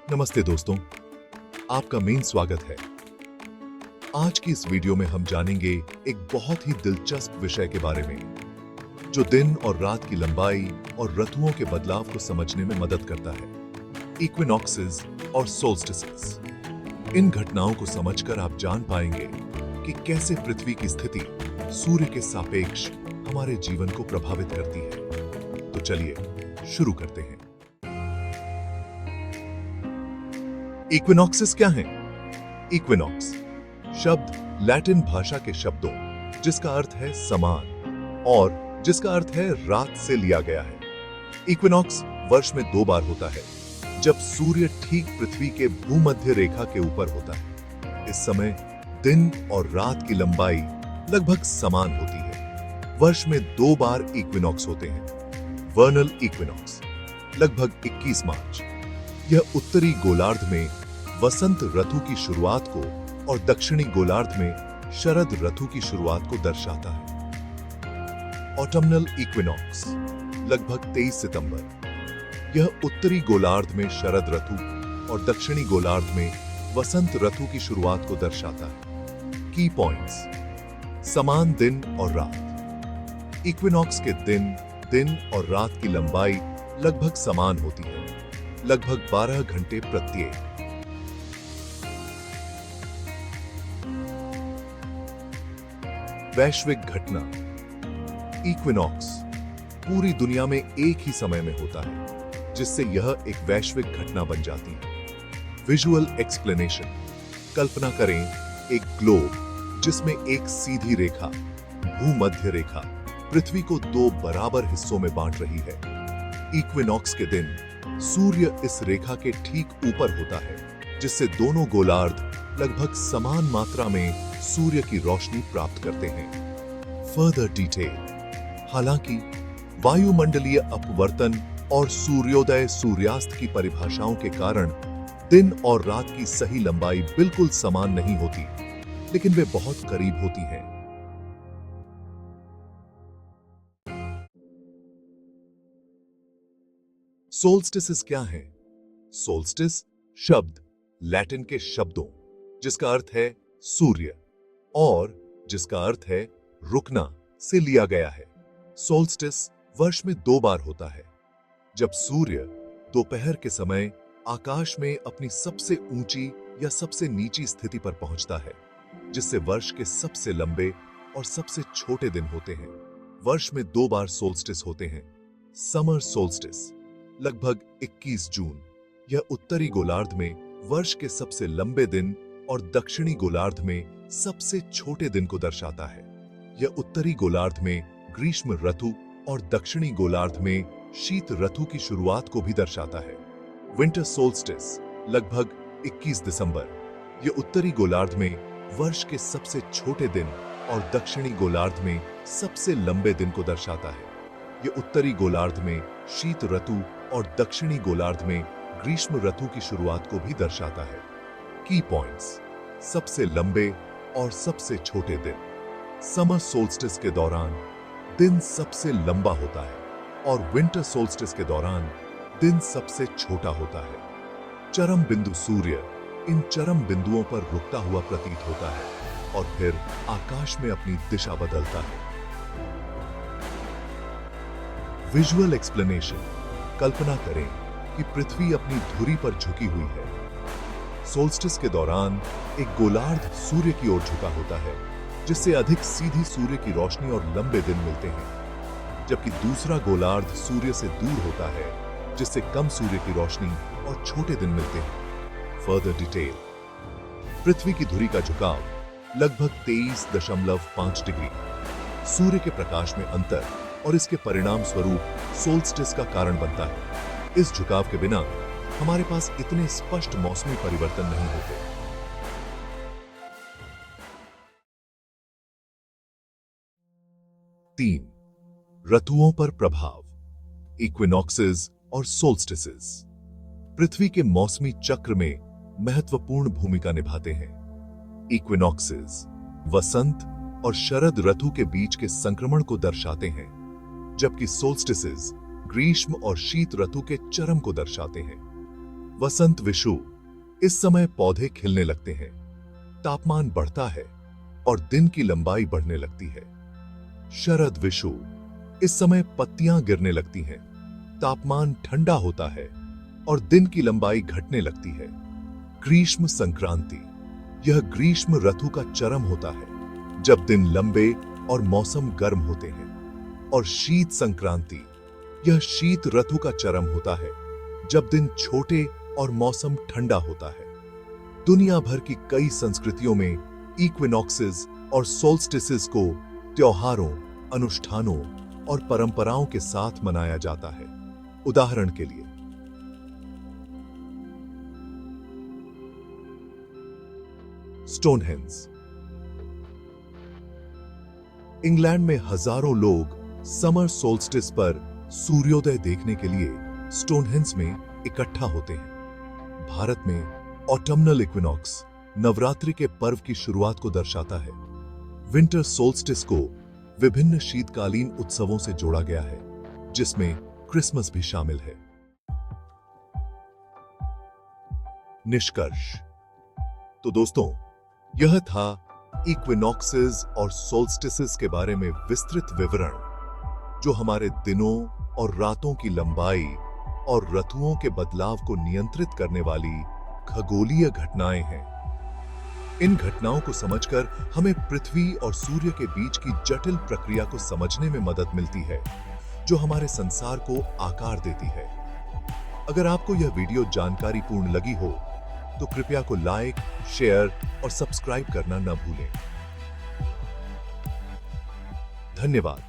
नमस्ते दोस्तों, आपका मेन स्वागत है। आज की इस वीडियो में हम जानेंगे एक बहुत ही दिलचस्प विषय के बारे में, जो दिन और रात की लंबाई और ऋतुओं के बदलाव को समझने में मदद करता है। इक्विनॉक्सेस और सोल्स्टिसेस। इन घटनाओं को समझकर आप जान पाएंगे कि कैसे पृथ्वी की स्थिति सूर्य के सापेक्ष हमारे जीवन को प्रभावित करती है। तो चलिए शुरू करते हैं। इक्विनॉक्सेस क्या हैं? इक्विनॉक्स शब्द लैटिन भाषा के शब्दों जिसका अर्थ है समान और जिसका अर्थ है रात से लिया गया है। इक्विनॉक्स वर्ष में 2 बार होता है, जब सूर्य ठीक पृथ्वी के भूमध्य रेखा के ऊपर होता है। इस समय दिन और रात की लंबाई लगभग समान होती है। वर्ष में 2 बार इक्विनॉक्स होते हैं। वर्नल इक्विनॉक्स लगभग 21 मार्च। यह उत्तरी गोलार्ध में वसंत ऋतु की शुरुआत को और दक्षिणी गोलार्ध में शरद ऋतु की शुरुआत को दर्शाता है। ऑटमनल इक्विनॉक्स लगभग 23 सितंबर। यह उत्तरी गोलार्ध में शरद ऋतु और दक्षिणी गोलार्ध में वसंत ऋतु की शुरुआत को दर्शाता है। की पॉइंट्स: समान दिन और रात। इक्विनॉक्स के दिन और रात की लंबाई लगभग समान होती है, लगभग 12 घंटे प्रत्येक। वैश्विक घटना। इक्विनॉक्स पूरी दुनिया में एक ही समय में होता है, जिससे यह एक वैश्विक घटना बन जाती है। Visual explanation. कल्पना करें एक ग्लोब जिसमें एक सीधी रेखा, भूमध्य रेखा, पृथ्वी को 2 बराबर हिस्सों में बांट रही है। इक्विनॉक्स के दिन सूर्य इस रेखा के ठीक ऊपर होता है, जिससे दोनों गोलार्ध लगभग समान मात्रा में सूर्य की रोशनी प्राप्त करते हैं। Further detail. हालांकि वायुमंडलीय अपवर्तन और सूर्योदय सूर्यास्त की परिभाषाओं के कारण दिन और रात की सही लंबाई बिल्कुल समान नहीं होती, लेकिन वे बहुत करीब होती हैं। सोल्स्टिसेस क्या है? सोल्स्टिस शब्द लैटिन के शब्दों जिसका अर्थ है सूर्य और जिसका अर्थ है रुकना से लिया गया है। सोल्स्टिस वर्ष में 2 बार होता है, जब सूर्य दोपहर के समय आकाश में अपनी सबसे ऊंची या सबसे नीची स्थिति पर पहुंचता है, जिससे वर्ष के सबसे लंबे और सबसे छोटे दिन होते हैं। वर्ष में 2 बार सोल्स्टिस होते हैं। समर सोल्स्टिस लगभग 21 जून। यह उत्तरी गोलार्ध में वर्ष के सबसे लंबे दिन और दक्षिणी गोलार्ध में सबसे छोटे दिन को दर्शाता है। यह उत्तरी गोलार्ध में ग्रीष्म ऋतु और दक्षिणी गोलार्ध में शीत ऋतु की शुरुआत को भी दर्शाता है। विंटर सोल्स्टिस लगभग 21 दिसंबर। यह उत्तरी गोलार्ध में वर्ष के सबसे छोटे दिन और दक्षिणी गोलार्ध में सबसे लंबे दिन को दर्शाता है। यह उत्तरी गोलार्ध में शीत ऋतु और दक्षिणी गोलार्ध में ग्रीष्म ऋतु की शुरुआत को भी दर्शाता है। की पॉइंट्स: सबसे लंबे और सबसे छोटे दिन। समर सोल्स्टिस के दौरान दिन सबसे लंबा होता है और विंटर सोल्स्टिस के दौरान दिन सबसे छोटा होता है। चरम बिंदु सूर्य इन चरम बिंदुओं पर रुकता हुआ प्रतीत होता है और फिर आकाश में अपनी दिशा बदलता है। Visual explanation. कल्पना करें कि पृथ्वी अपनी धुरी पर झुकी हुई है। सोल्स्टिस के दौरान एक गोलार्ध सूर्य की ओर झुका होता है, जिससे अधिक सीधी सूर्य की रोशनी और लंबे दिन मिलते हैं, जबकि दूसरा गोलार्ध सूर्य से दूर होता है, जिससे कम सूर्य की रोशनी और छोटे दिन मिलते हैं। Further detail. पृथ्वी की धुरी का झुकाव लगभग 23.5 डिग्री। सूर्य के प्रकाश में अंतर और इसके परिणाम स्वरूप सोल्स्टिस का कारण बनता है। इस झुकाव के बिना हमारे पास इतने स्पष्ट मौसमी परिवर्तन नहीं होते। तीन, ऋतुओं पर प्रभाव। इक्विनॉक्सेस और सोल्स्टिसेस पृथ्वी के मौसमी चक्र में महत्वपूर्ण भूमिका निभाते हैं। इक्विनॉक्सेस वसंत और शरद ऋतु के बीच के संक्रमण को दर्शाते हैं, जबकि सोल्स्टिसेस ग्रीष्म और शीत ऋतु के चरम को दर्शाते हैं। वसंत विषु, इस समय पौधे खिलने लगते हैं, तापमान बढ़ता है और दिन की लंबाई बढ़ने लगती है। शरद विषु, इस समय पत्तियां गिरने लगती हैं, तापमान ठंडा होता है और दिन की लंबाई घटने लगती है। ग्रीष्म संक्रांति, यह ग्रीष्म ऋतु का चरम होता है, जब दिन लंबे और मौसम गर्म होते हैं। और शीत संक्रांति, यह शीत ऋतु का चरम होता है, जब दिन छोटे और मौसम ठंडा होता है। दुनिया भर की कई संस्कृतियों में इक्विनॉक्सेस और सोल्स्टिसेस को त्योहारों, अनुष्ठानों और परंपराओं के साथ मनाया जाता है। उदाहरण के लिए स्टोनहेंज। इंग्लैंड में हजारों लोग समर सोल्स्टिस पर सूर्योदय देखने के लिए स्टोनहेंज में इकट्ठा होते हैं। भारत में ऑटमनल इक्विनॉक्स नवरात्रि के पर्व की शुरुआत को दर्शाता है। विंटर सोल्स्टिस को विभिन्न शीतकालीन उत्सवों से जोड़ा गया है, जिसमें क्रिसमस भी शामिल है। निष्कर्ष। तो दोस्तों, यह था इक्विनॉक्सेस और सोल्स्टिसेस के बारे में विस्तृत विवरण, जो हमारे दिनों और रातों की लंबाई और ऋतुओं के बदलाव को नियंत्रित करने वाली खगोलीय घटनाएं हैं। इन घटनाओं को समझकर हमें पृथ्वी और सूर्य के बीच की जटिल प्रक्रिया को समझने में मदद मिलती है, जो हमारे संसार को आकार देती है। अगर आपको यह वीडियो जानकारीपूर्ण लगी हो, तो कृपया को लाइक, शेयर और सब्सक्राइब करना न भूलें। धन्यवाद।